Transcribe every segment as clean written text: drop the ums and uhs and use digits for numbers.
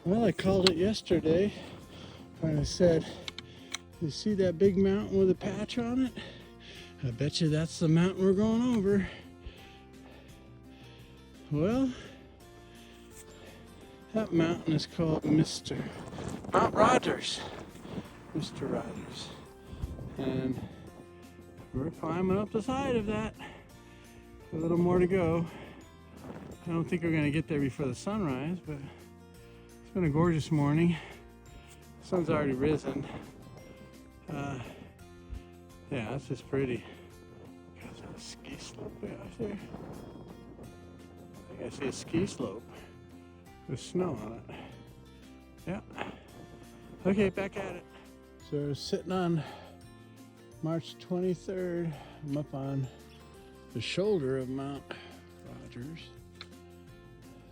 Well, I called it yesterday when I said, you see that big mountain with a patch on it? I bet you that's the mountain we're going over. Well, that mountain is called Mount Rogers. Mr. Rogers. And we're climbing up the side of that. A little more to go. I don't think we're gonna get there before the sunrise, but it's been a gorgeous morning. The sun's already risen. Yeah, it's just pretty. There's a ski slope way out there. I think I see a ski slope with snow on it. Yeah. Okay, back at it. So we're sitting on March 23rd. I'm up on the shoulder of Mount Rogers.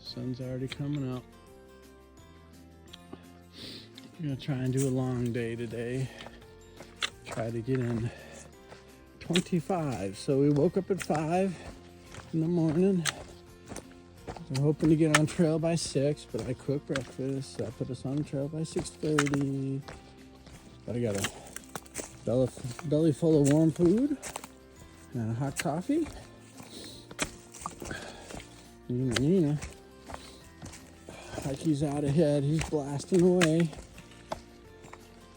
Sun's already coming up. I'm gonna try and do a long day today. Try to get in 25. So we woke up at 5 in the morning. I'm hoping to get on trail by 6, but I cooked breakfast. So I put us on the trail by 6:30. But I got a belly full of warm food and a hot coffee. Nina. He's out ahead. He's blasting away.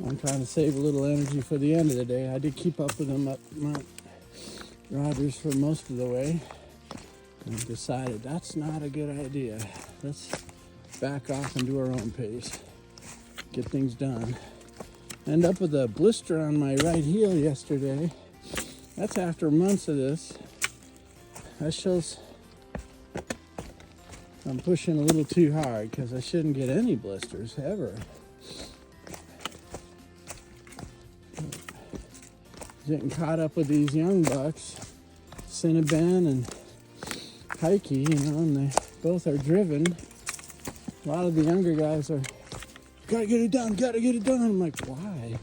I'm trying to save a little energy for the end of the day. I did keep up with him up Mount Rogers for most of the way. And decided that's not a good idea. Let's back off and do our own pace. Get things done. End up with a blister on my right heel yesterday. That's after months of this. That shows I'm pushing a little too hard because I shouldn't get any blisters ever. Getting caught up with these young bucks, Cinnabon and Heike, and they both are driven. A lot of the younger guys are, gotta get it done. I'm like, why?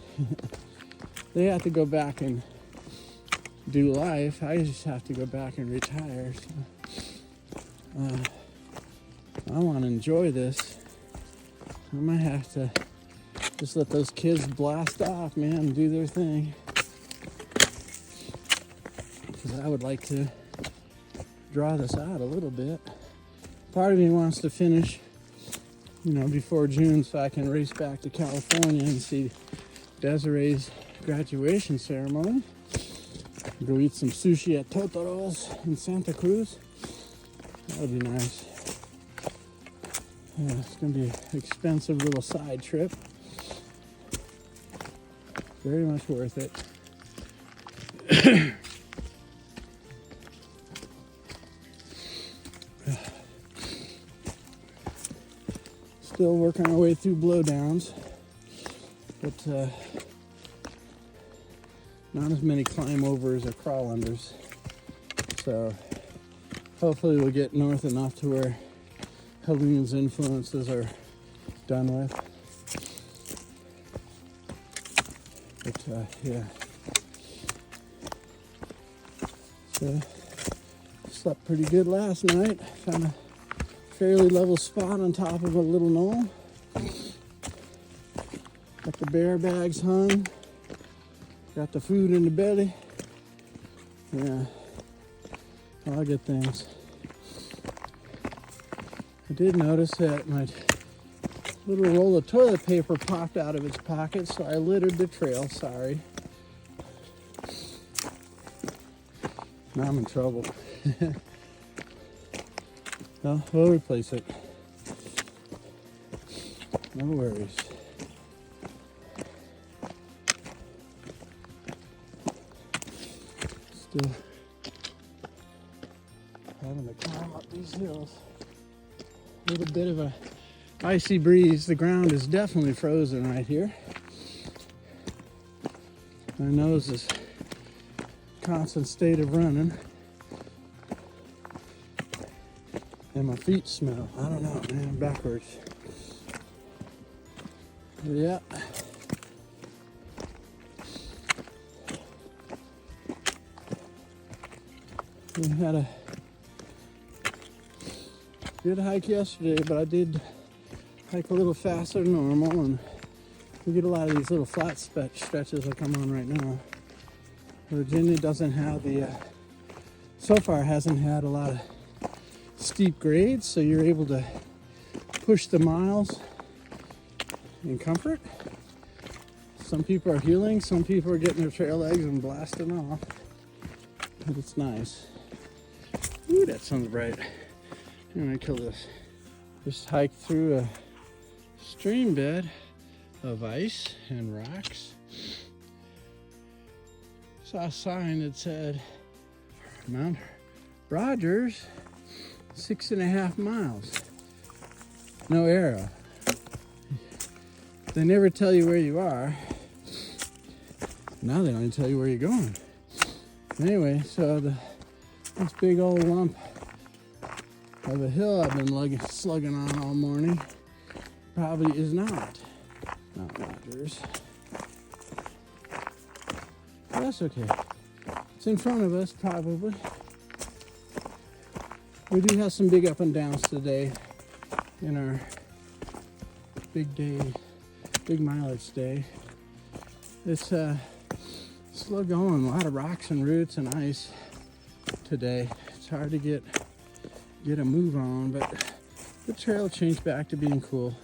They have to go back and do life. I just have to go back and retire. So, I want to enjoy this. I might have to just let those kids blast off, man, and do their thing. Because I would like to draw this out a little bit. Part of me wants to finish, before June so I can race back to California and see Desiree's graduation ceremony. Go eat some sushi at Totoro's in Santa Cruz. That would be nice. Yeah, it's going to be an expensive little side trip. Very much worth it. Still working our way through blowdowns, but not as many climb overs or crawl unders. So hopefully we'll get north enough to where Heloon's influences are done with. But yeah. So slept pretty good last night. Found a fairly level spot on top of a little knoll. Got the bear bags hung. Got the food in the belly. Yeah, all good things. I did notice that my little roll of toilet paper popped out of its pocket, so I littered the trail, sorry. Now I'm in trouble. No, we'll replace it. No worries. Still having to climb up these hills. A little bit of a icy breeze. The ground is definitely frozen right here. My nose is constant state of running. And my feet smell. I don't know, man, I'm backwards. But yeah. We had a good hike yesterday, but I did hike a little faster than normal, and we get a lot of these little flat stretches like I'm on right now. Virginia doesn't have so far hasn't had a lot of steep grades, so you're able to push the miles in comfort. Some people are healing, some people are getting their trail legs and blasting off, but it's nice. Ooh, that sun's bright. I'm gonna kill this. Just hiked through a stream bed of ice and rocks. Saw a sign that said Mount Rogers, 6.5 miles. No arrow. They never tell you where you are. Now they don't even tell you where you're going. Anyway, so this big old lump of a hill I've been slugging on all morning probably is not Mount Rogers. But that's okay. It's in front of us, probably. We do have some big up and downs today in our big mileage day. It's slow going, a lot of rocks and roots and ice today. It's hard to get a move on, but the trail changed back to being cool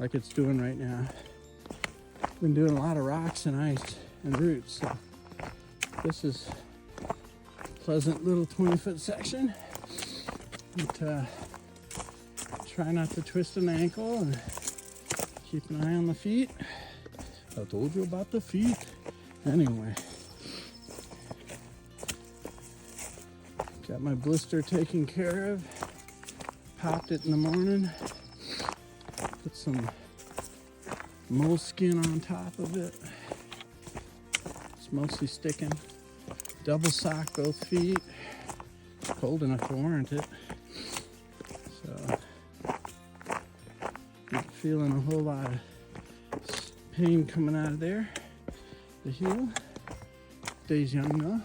like it's doing right now. Been doing a lot of rocks and ice and roots, so this is a pleasant little 20-foot section. But, try not to twist an ankle and keep an eye on the feet. I told you about the feet. Anyway, got my blister taken care of. Popped it in the morning. Put some moleskin on top of it. It's mostly sticking. Double sock both feet. Cold enough to warrant it. So, not feeling a whole lot of pain coming out of there. The heel. Day's young though.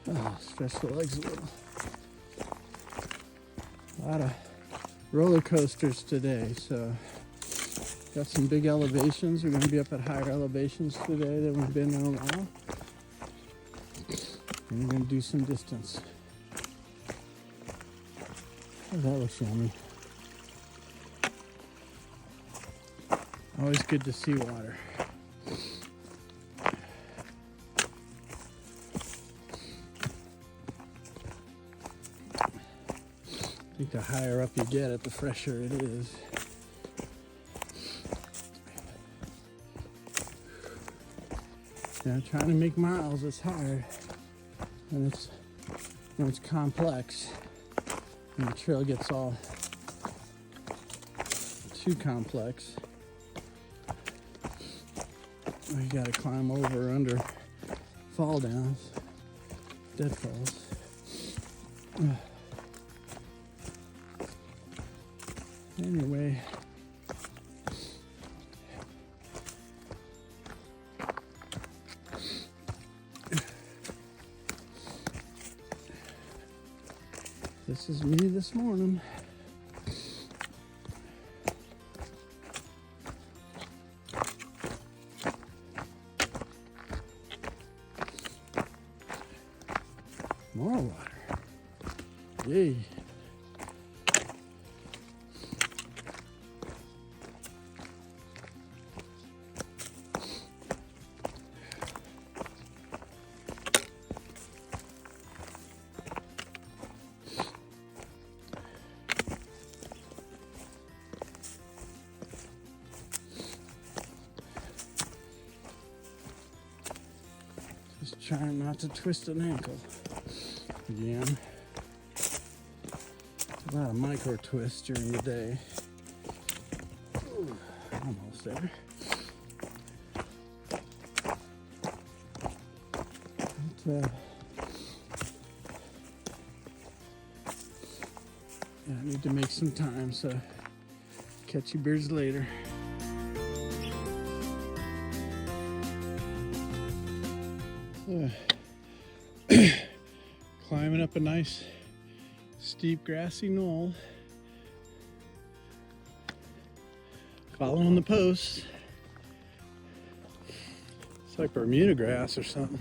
Oh, stretch the legs a little. A lot of roller coasters today, so got some big elevations. We're going to be up at higher elevations today than we've been in a while. And we're going to do some distance. Oh, that looks yummy. Always good to see water. I think the higher up you get it, the fresher it is. Yeah, trying to make miles is hard, and it's complex, and the trail gets all too complex. You gotta climb over, under, fall downs, dead falls. Anyway, this is me this morning. More water. Yay. Just trying not to twist an ankle again. A lot of micro twists during the day. Ooh, almost there. But, yeah, I need to make some time, so catch you birds later. Climbing up a nice steep grassy knoll. Following the posts. It's like Bermuda grass or something.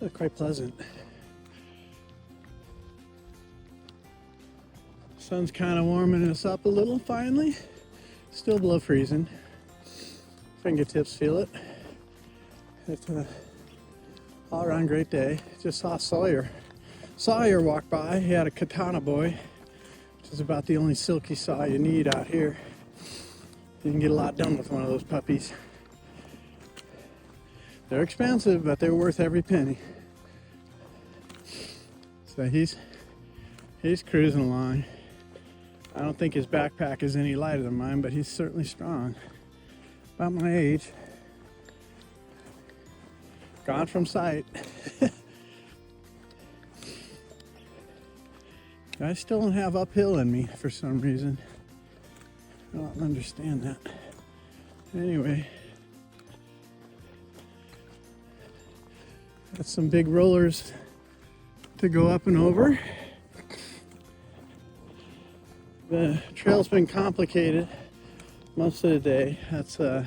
Look, quite pleasant. Sun's kind of warming us up a little finally. Still below freezing. Fingertips feel it. It's an all-around great day. Just saw Sawyer walk by. He had a katana boy, which is about the only silky saw you need out here. You can get a lot done with one of those puppies. They're expensive, but they're worth every penny. So he's cruising along. I don't think his backpack is any lighter than mine, but he's certainly strong. About my age. Gone from sight. I still don't have uphill in me for some reason. I don't understand that. Anyway. Got some big rollers to go up and over. The trail's been complicated most of the day. That's a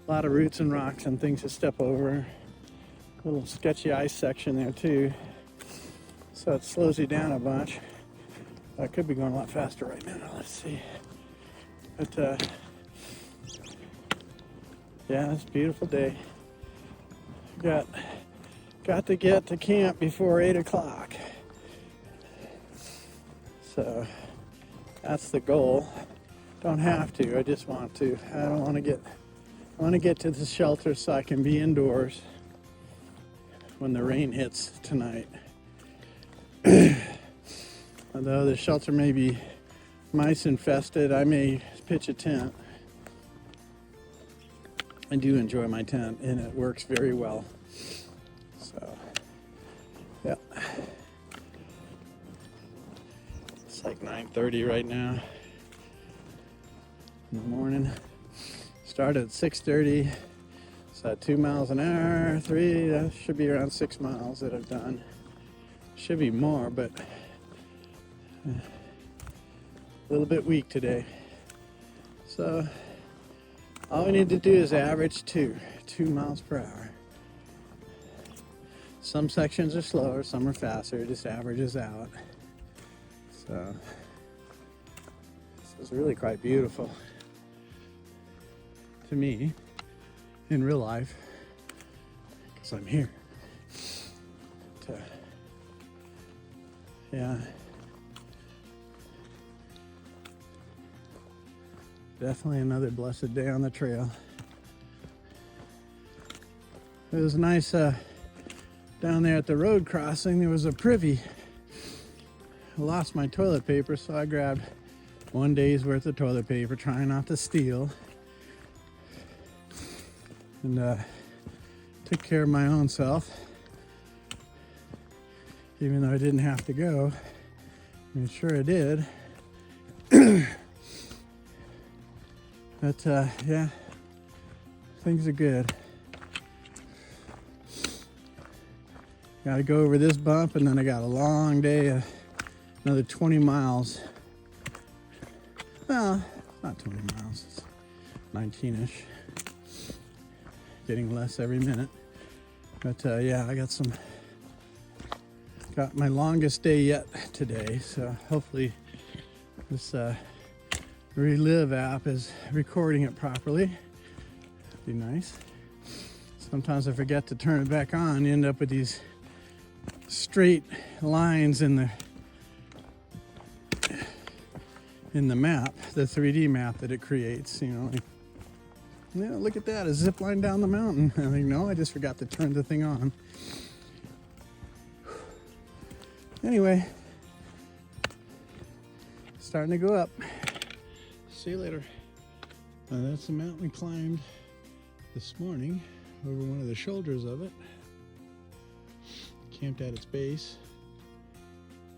lot of roots and rocks and things to step over. A little sketchy ice section there too. So it slows you down a bunch. I could be going a lot faster right now. Let's see. But yeah, it's a beautiful day. Got to get to camp before 8 o'clock. So that's the goal. Don't have to, I just want to. I want to get to the shelter so I can be indoors when the rain hits tonight. Although the shelter may be mice infested, I may pitch a tent. I do enjoy my tent and it works very well. So, yeah. It's like 9:30 right now in the morning. Started at 6:30. So 2 miles an hour, 3, that should be around 6 miles that I've done. Should be more, but a little bit weak today. So all we need to do is average 2 miles per hour. Some sections are slower, some are faster, it just averages out. So this is really quite beautiful to me in real life because I'm here. Yeah. Definitely another blessed day on the trail. It was nice down there at the road crossing. There was a privy. I lost my toilet paper, so I grabbed 1 day's worth of toilet paper, trying not to steal. And took care of my own self. Even though I didn't have to go. I mean, sure I did. But yeah, things are good. Got to go over this bump, and then I got a long day, another 20 miles. Well, not 20 miles, it's 19-ish. Getting less every minute. But yeah, got my longest day yet today, so hopefully this Relive app is recording it properly. Be nice. Sometimes I forget to turn it back on. You end up with these straight lines in the map, the 3D map that it creates. You know, like, yeah, look at that, a zip line down the mountain. I think, no, I just forgot to turn the thing on. Anyway, starting to go up. See you later. That's the mountain we climbed this morning over one of the shoulders of it. Camped at its base.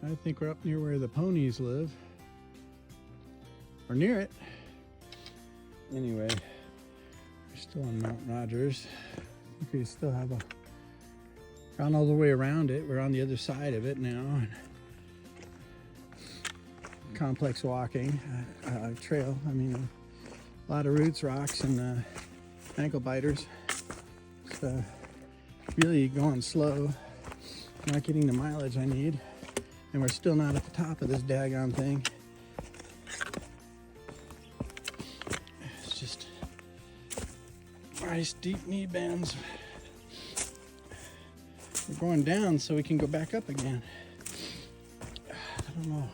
I think we're up near where the ponies live. Or near it. Anyway, we're still on Mount Rogers. I think we still have a Gone all the way around it. We're on the other side of it now. Complex walking trail. I mean, a lot of roots, rocks, and ankle biters. So really going slow, not getting the mileage I need, and we're still not at the top of this daggone thing. It's just nice deep knee bends. We're going down so we can go back up again. I don't know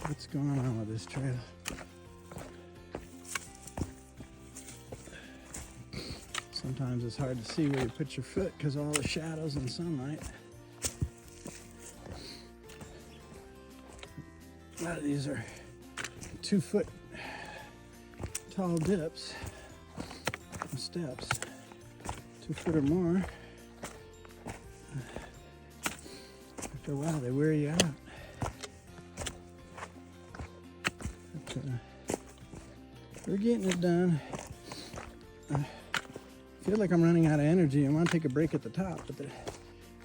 what's going on with this trail. Sometimes it's hard to see where you put your foot because of all the shadows and sunlight. A lot of these are 2 foot tall dips and steps, 2 foot or more. After a while, they wear you out. But, we're getting it done. I feel like I'm running out of energy. I want to take a break at the top, but I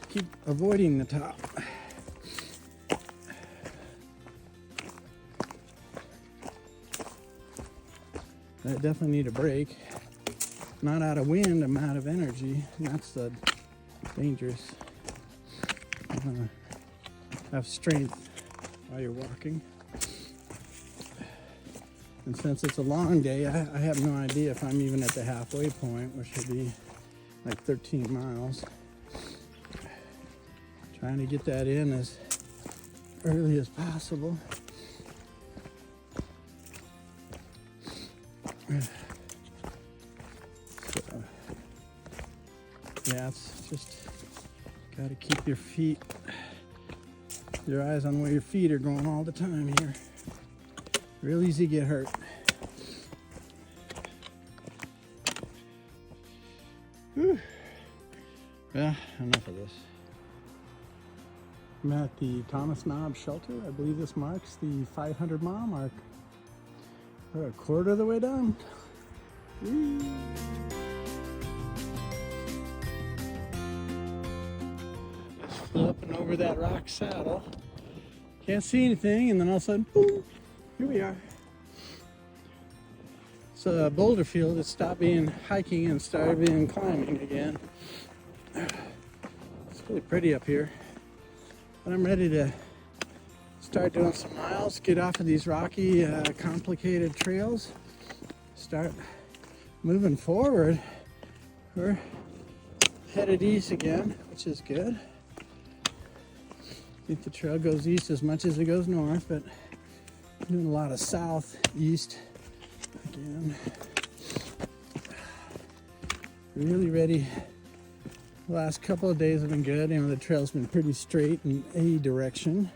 keep avoiding the top. I definitely need a break. Not out of wind, I'm out of energy. And that's dangerous. Have strength while you're walking. And since it's a long day, I have no idea if I'm even at the halfway point, which should be like 13 miles. Trying to get that in as early as possible. So, yeah, it's just got to keep your eyes on where your feet are going all the time here. Real easy to get hurt. Whew. Yeah, enough of this. I'm at the Thomas Knob shelter. I believe this marks the 500 mile mark. We're a quarter of the way down. Whee. Just flew up and over that rock saddle. Can't see anything, and then all of a sudden, boom, here we are. It's a boulder field. It stopped being hiking and started being climbing again. It's really pretty up here. But I'm ready to start doing some miles, get off of these rocky, complicated trails, start moving forward. We're headed east again, which is good. I think the trail goes east as much as it goes north, but I'm doing a lot of southeast again. Really ready. The last couple of days have been good. You know, the trail's been pretty straight in a direction,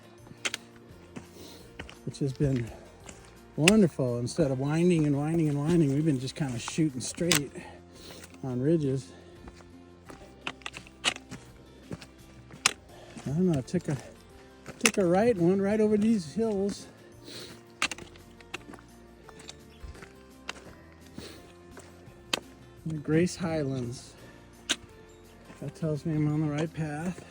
which has been wonderful. Instead of winding and winding and winding, we've been just kind of shooting straight on ridges. I don't know, I took a right and went right over these hills. The Grace Highlands. That tells me I'm on the right path.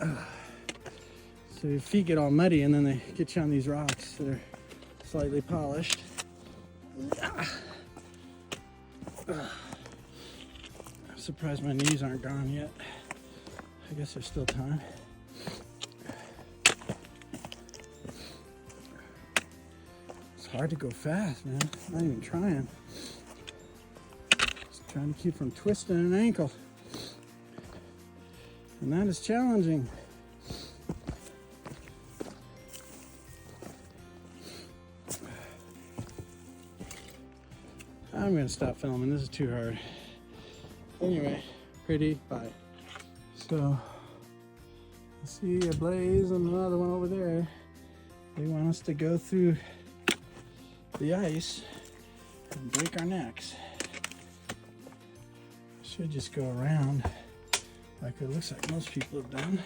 So your feet get all muddy and then they get you on these rocks that are slightly polished. I'm surprised my knees aren't gone yet. I guess there's still time. It's hard to go fast, man. I'm not even trying. Just trying to keep from twisting an ankle. And that is challenging. I'm going to stop filming. This is too hard. Anyway, pretty. Bye. So, I see a blaze and another one over there. They want us to go through the ice and break our necks. Should just go around like it looks like most people have done.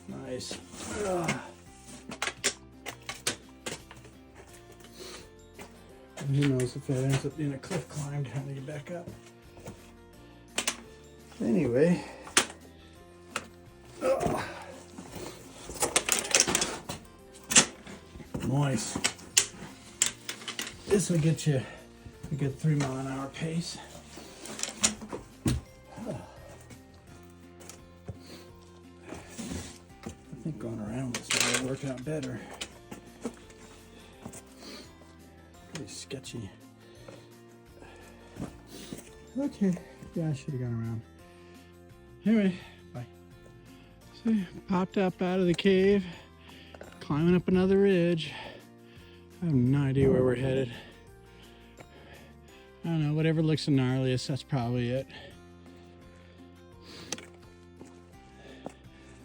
Nice. Ugh. And who knows if it ends up being a cliff climb trying to get back up. Anyway. Ugh. Moist. This will get you a good 3 mile an hour pace. I think going around this will work out better. Pretty sketchy. Okay, yeah, I should have gone around. Anyway, bye. So, popped up out of the cave, climbing up another ridge. I have no idea where we're headed. I don't know, whatever looks the gnarliest, that's probably it.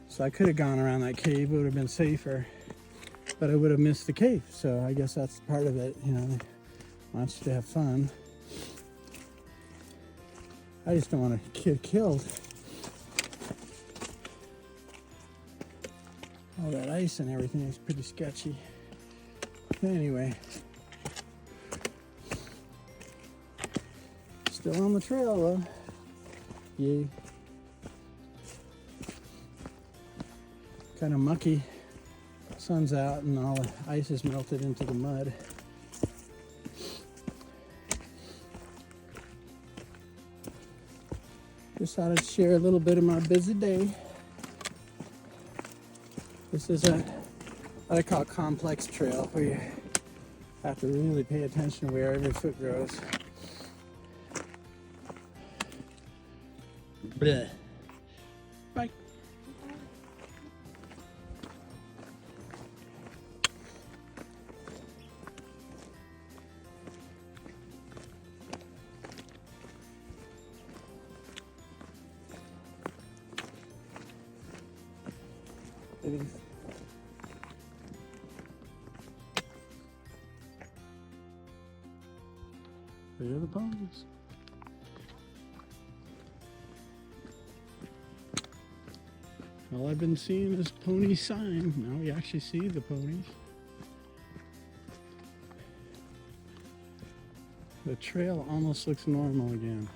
So I could have gone around that cave, it would have been safer, but I would have missed the cave. So I guess that's part of it, you know, they want you to have fun. I just don't want to get killed. All that ice and everything is pretty sketchy. Anyway, still on the trail though. Yay. Kind of mucky. Sun's out and all the ice is melted into the mud. Just thought I'd share a little bit of my busy day. This is what I call a complex trail, where you have to really pay attention to where every foot grows. Bleh. Bye. It is. There are the ponies. All I've been seeing is pony sign. Now we actually see the ponies. The trail almost looks normal again.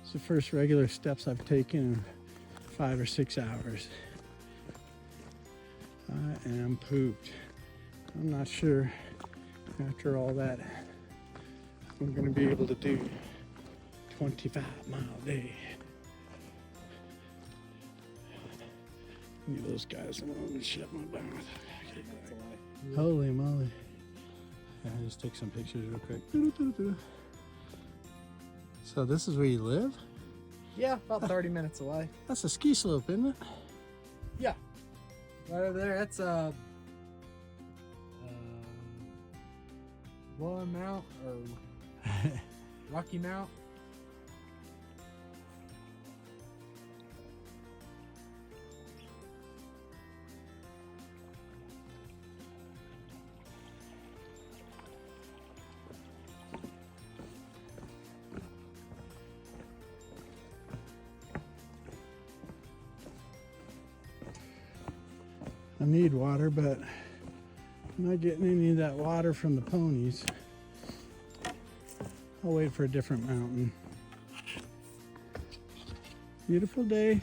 It's the first regular steps I've taken in 5 or 6 hours. I am pooped. I'm not sure after all that I'm going to be able to do 25-mile day. Leave those guys alone and shut my mouth. Okay. Holy moly. Yeah, I'll just take some pictures real quick. So this is where you live? Yeah, about 30 minutes away. That's a ski slope, isn't it? Yeah. Right over there, that's One Mount or Rocky Mount. I need water, but I'm not getting any of that water from the ponies. I'll wait for a different mountain. Beautiful day.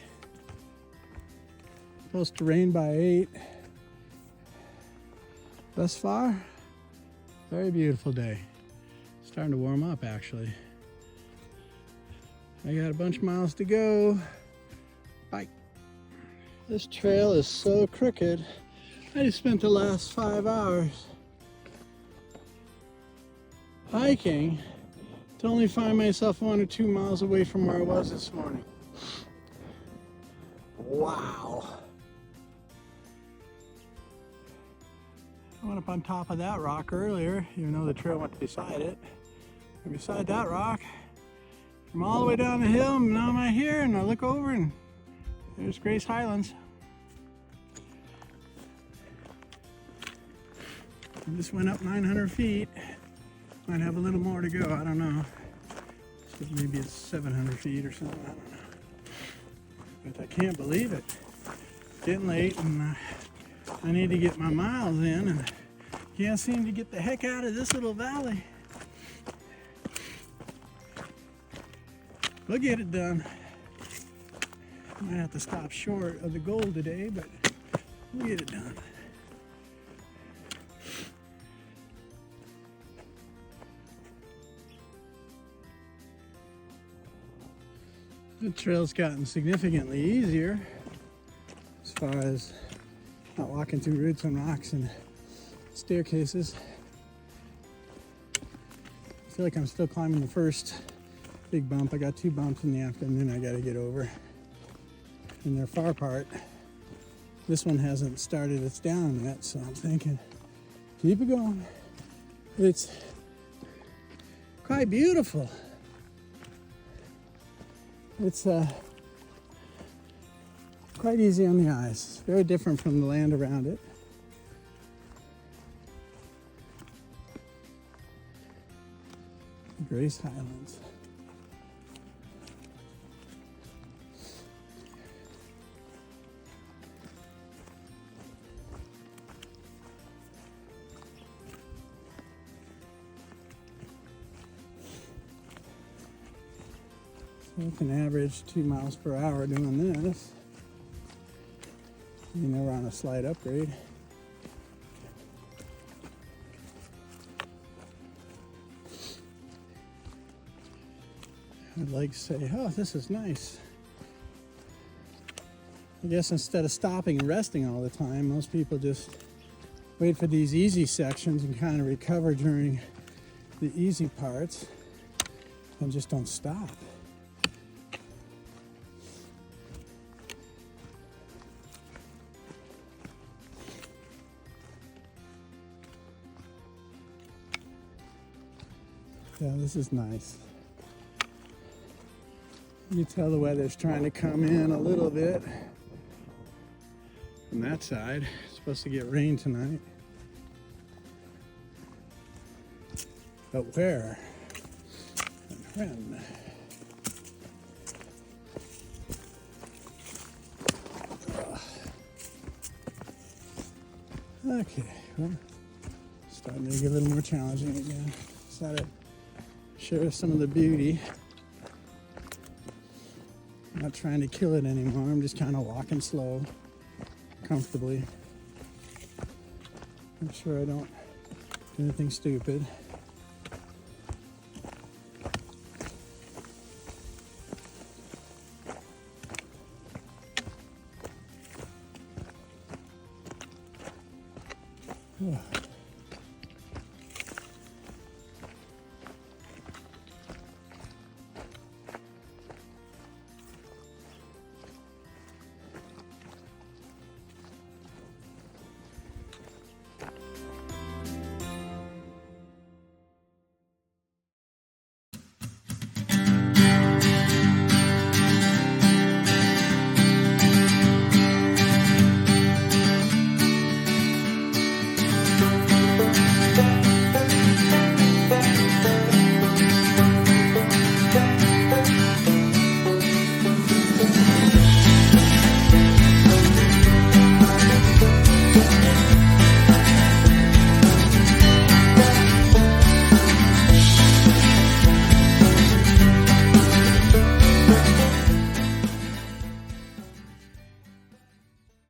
Supposed to rain by 8. Thus far, very beautiful day. Starting to warm up actually. I got a bunch of miles to go. Bye. This trail is so crooked. I just spent the last 5 hours hiking to only find myself 1 or 2 miles away from where I was this morning. Wow. I went up on top of that rock earlier, even though the trail went beside it. And beside that rock, I'm all the way down the hill, and now I'm here, and I look over and there's Grace Highlands. I just went up 900 feet. Might have a little more to go, I don't know. So maybe it's 700 feet or something, I don't know. But I can't believe it. It's getting late and I need to get my miles in, and can't seem to get the heck out of this little valley. We'll get it done. Might have to stop short of the goal today, but we'll get it done. The trail's gotten significantly easier as far as not walking through roots and rocks and staircases. I feel like I'm still climbing the first big bump. I got 2 bumps in the afternoon I gotta get over. And they're far apart. This one hasn't started its down yet, so I'm thinking, keep it going. It's quite beautiful. It's quite easy on the eyes. Very different from the land around it. Grace Highlands. You can average 2 miles per hour doing this. You know, we're on a slight upgrade. I'd like to say, oh, this is nice. I guess instead of stopping and resting all the time, most people just wait for these easy sections and kind of recover during the easy parts and just don't stop. Yeah, this is nice. You can tell the weather's trying to come in a little bit from that side. It's supposed to get rain tonight. But where and when? Okay, well, starting to get a little more challenging again. Decided to share some of the beauty. I'm not trying to kill it anymore. I'm just kind of walking slow, comfortably. I'm sure I don't do anything stupid. Oh.